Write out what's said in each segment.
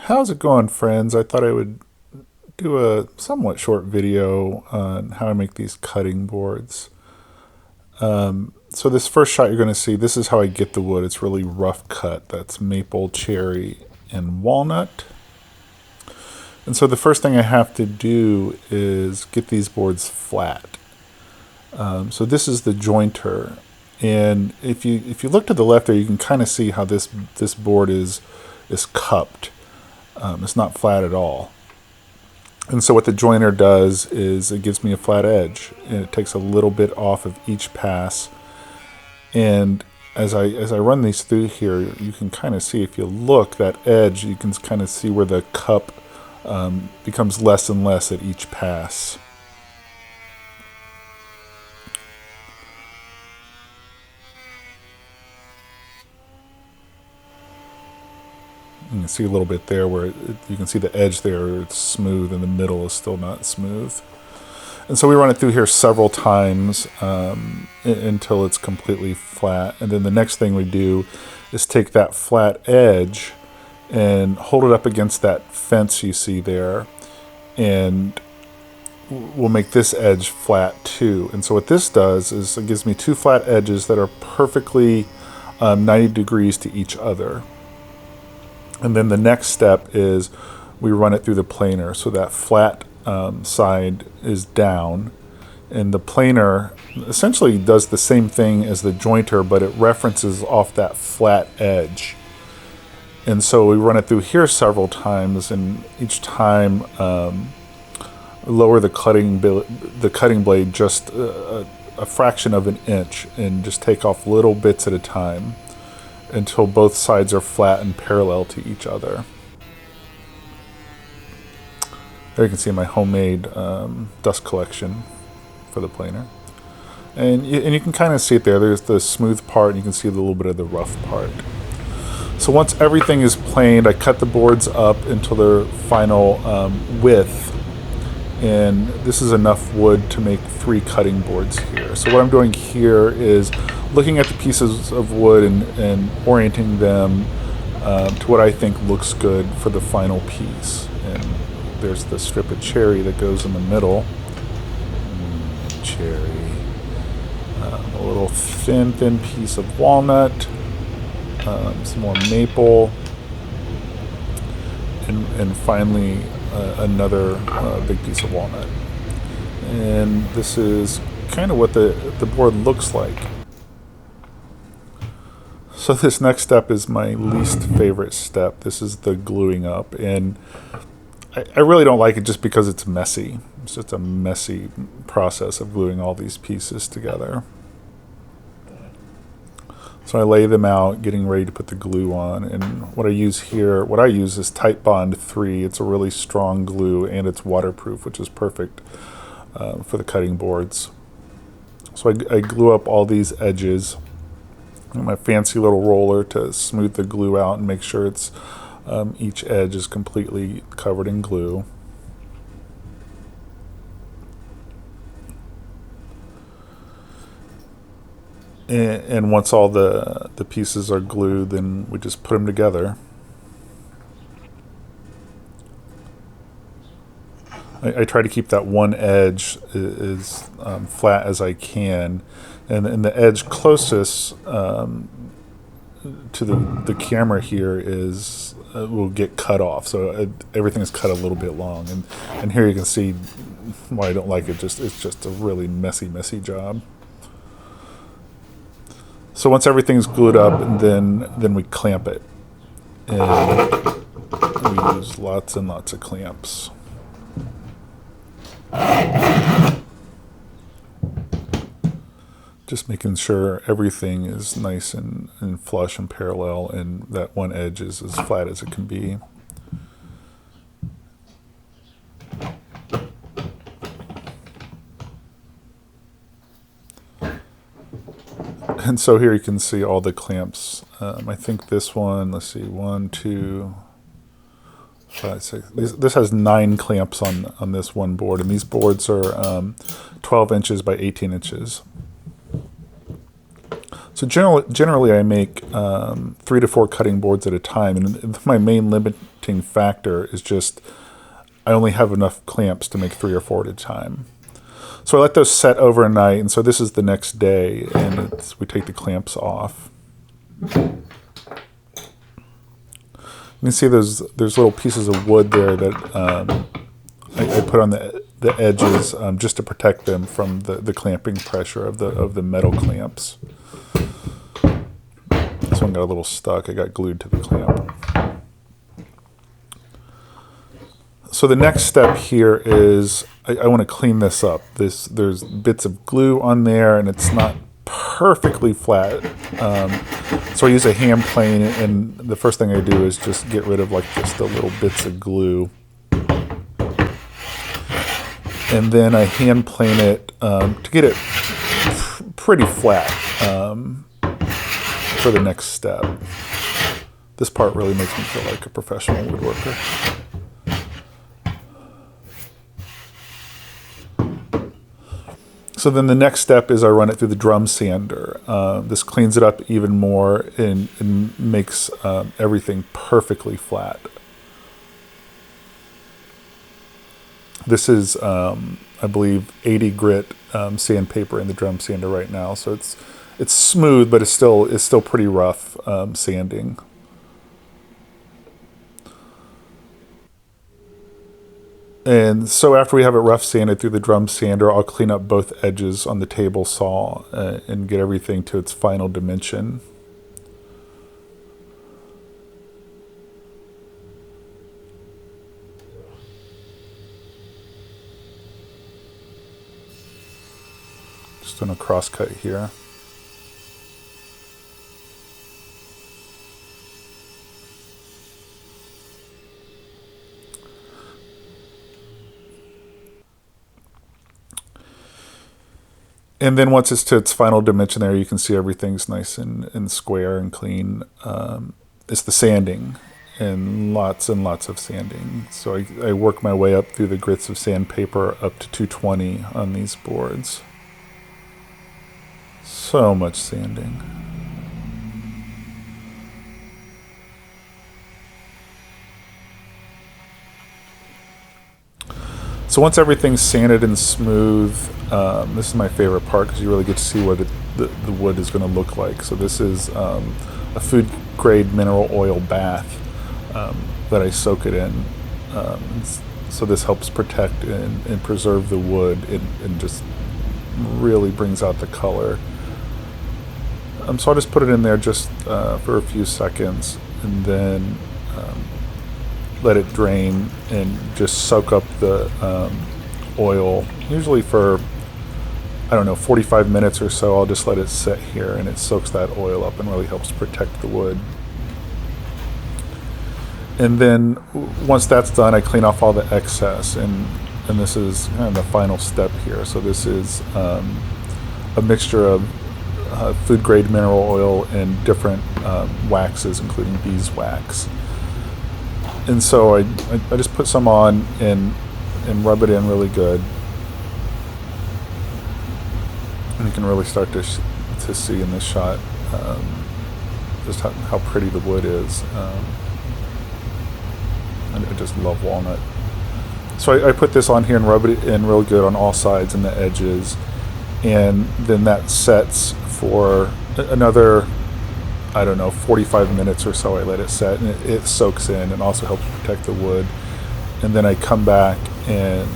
How's it going, friends? I thought I would do a somewhat short video on how to make these cutting boards. So this first shot you're going to see, this is how I get the wood. It's really rough cut. That's maple, cherry, and walnut. And so the first thing I have to do is get these boards flat. So this is the jointer. And if you look to the left there, you can kind of see how this board is cupped. It's not flat at all. And so what the joiner does is it gives me a flat edge, and it takes a little bit off of each pass. And as I run these through here, you can kind of see, if you look, that edge, you can kind of see where the cup becomes less and less at each pass. You can see a little bit there where you can see the edge there, it's smooth, and the middle is still not smooth. And so we run it through here several times until it's completely flat. And then the next thing we do is take that flat edge and hold it up against that fence you see there, and we'll make this edge flat too. And so what this does is it gives me two flat edges that are perfectly 90 degrees to each other. And then the next step is we run it through the planer. So that flat side is down, and the planer essentially does the same thing as the jointer, but it references off that flat edge. And so we run it through here several times, and each time lower the cutting blade just a fraction of an inch, and just take off little bits at a time until both sides are flat and parallel to each other. There you can see my homemade dust collection for the planer. And you can kind of see it there. There's the smooth part, and you can see a little bit of the rough part. So once everything is planed, I cut the boards up until their final width. And this is enough wood to make 3 cutting boards here. So what I'm doing here is looking at the pieces of wood and orienting them to what I think looks good for the final piece. And there's the strip of cherry that goes in the middle. Cherry. A little thin piece of walnut. Some more maple. And finally another big piece of walnut. And this is kind of what the board looks like. So this next step is my least favorite step. This is the gluing up, and I really don't like it just because it's messy. It's just a messy process of gluing all these pieces together. So I lay them out, getting ready to put the glue on, and what I use is Type Bond 3. It's a really strong glue, and it's waterproof, which is perfect for the cutting boards. So I glue up all these edges with my fancy little roller to smooth the glue out and make sure it's each edge is completely covered in glue. And once all the pieces are glued, then we just put them together. I try to keep that one edge as flat as I can, and the edge closest to the camera here is will get cut off. So everything is cut a little bit long, and here you can see why I don't like it. It's just a really messy job. So once everything's glued up, then we clamp it, and we use lots and lots of clamps. Just making sure everything is nice and flush and parallel, and that one edge is as flat as it can be. And so here you can see all the clamps. I think this one, let's see, 1, 2, 5, 6. This has 9 clamps on this one board, and these boards are 12 inches by 18 inches. So generally I make 3 to 4 cutting boards at a time, and my main limiting factor is just I only have enough clamps to make 3 or 4 at a time. So I let those set overnight, and so this is the next day, and we take the clamps off. You can see there's little pieces of wood there that I put on the edges just to protect them from the clamping pressure of the metal clamps. This one got a little stuck. I got glued to the clamp. So the next step here is I want to clean this up. There's bits of glue on there, and it's not perfectly flat. So I use a hand plane, and the first thing I do is just get rid of like just the little bits of glue. And then I hand plane it to get it pretty flat for the next step. This part really makes me feel like a professional woodworker. So then the next step is I run it through the drum sander. This cleans it up even more and makes everything perfectly flat. This is, I believe, 80 grit sandpaper in the drum sander right now. So it's smooth, but it's still pretty rough sanding. And so after we have it rough sanded through the drum sander, I'll clean up both edges on the table saw and get everything to its final dimension. Just doing a cross cut here. And then once it's to its final dimension there, you can see everything's nice and square and clean. It's the sanding and lots of sanding. So I work my way up through the grits of sandpaper up to 220 on these boards. So much sanding. So once everything's sanded and smooth, this is my favorite part because you really get to see what the wood is going to look like. So this is a food grade mineral oil bath that I soak it in. So this helps protect and preserve the wood and just really brings out the color. So I'll just put it in there just for a few seconds and then let it drain and just soak up the oil, usually for, I don't know, 45 minutes or so. I'll just let it sit here and it soaks that oil up and really helps protect the wood. And then once that's done, I clean off all the excess, and this is kind of the final step here. So this is a mixture of food grade mineral oil and different waxes, including beeswax. And so I just put some on and rub it in really good. And you can really start to see in this shot just how pretty the wood is. I just love walnut. So I put this on here and rub it in real good on all sides and the edges. And then that sets for another, I don't know, 45 minutes or so. I let it set and it soaks in and also helps protect the wood. And then I come back and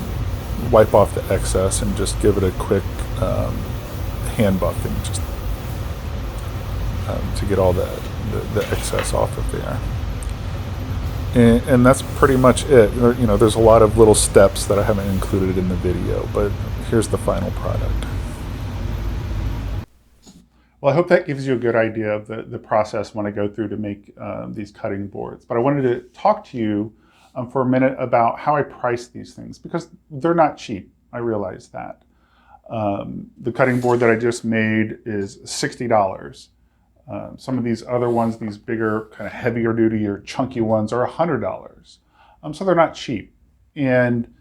wipe off the excess and just give it a quick hand buffing just to get all the excess off of there. And that's pretty much it. You know, there's a lot of little steps that I haven't included in the video, but here's the final product. Well, I hope that gives you a good idea of the process when I go through to make these cutting boards. But I wanted to talk to you for a minute about how I price these things, because they're not cheap. I realize that. The cutting board that I just made is $60. Some of these other ones, these bigger, kind of heavier duty or chunky ones, are $100. So they're not cheap. And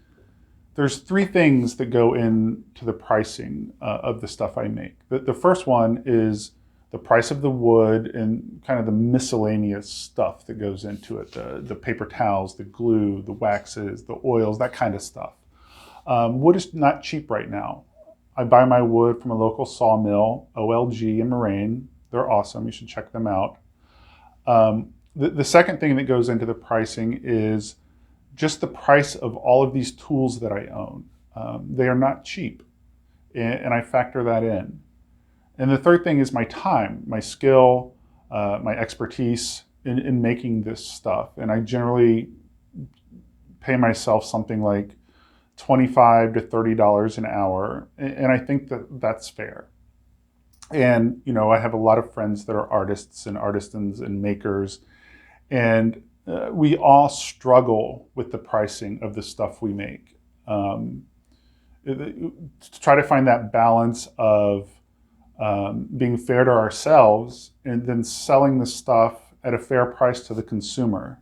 there's three things that go into the pricing of the stuff I make. The first one is the price of the wood, and kind of the miscellaneous stuff that goes into it, the paper towels, the glue, the waxes, the oils, that kind of stuff. Wood is not cheap right now. I buy my wood from a local sawmill, OLG in Moraine. They're awesome. You should check them out. The second thing that goes into the pricing is just the price of all of these tools that I own. They are not cheap, and I factor that in. And the third thing is my time, my skill, my expertise in making this stuff. And I generally pay myself something like $25 to $30 an hour, and I think that that's fair. And I have a lot of friends that are artists and artisans and makers, and we all struggle with the pricing of the stuff we make. To try to find that balance of being fair to ourselves and then selling the stuff at a fair price to the consumer.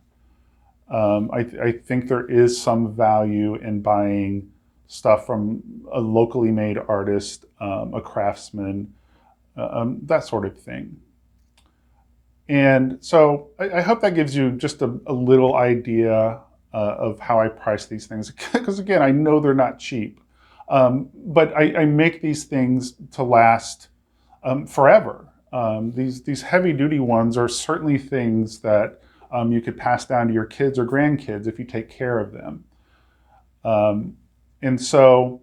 I think there is some value in buying stuff from a locally made artist, a craftsman, that sort of thing. And so I hope that gives you just a little idea of how I price these things. Because again, I know they're not cheap, but I make these things to last forever. These heavy duty ones are certainly things that you could pass down to your kids or grandkids if you take care of them. And so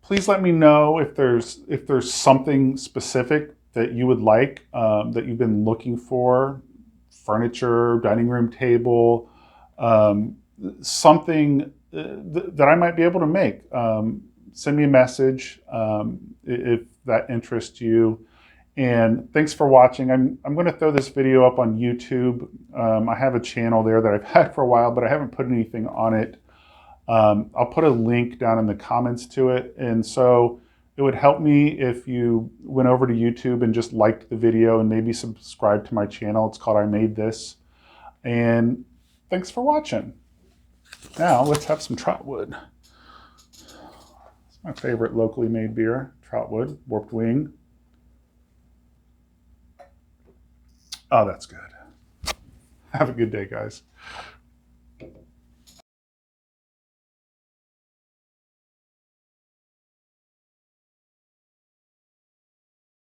please let me know if there's something specific that you would like, that you've been looking for, furniture, dining room table, something that I might be able to make. Send me a message if that interests you. And thanks for watching. I'm going to throw this video up on YouTube. I have a channel there that I've had for a while, but I haven't put anything on it. I'll put a link down in the comments to it. And so it would help me if you went over to YouTube and just liked the video and maybe subscribe to my channel. It's called I Made This. And thanks for watching. Now let's have some Trotwood. It's my favorite locally made beer, Trotwood, Warped Wing. Oh, that's good. Have a good day, guys.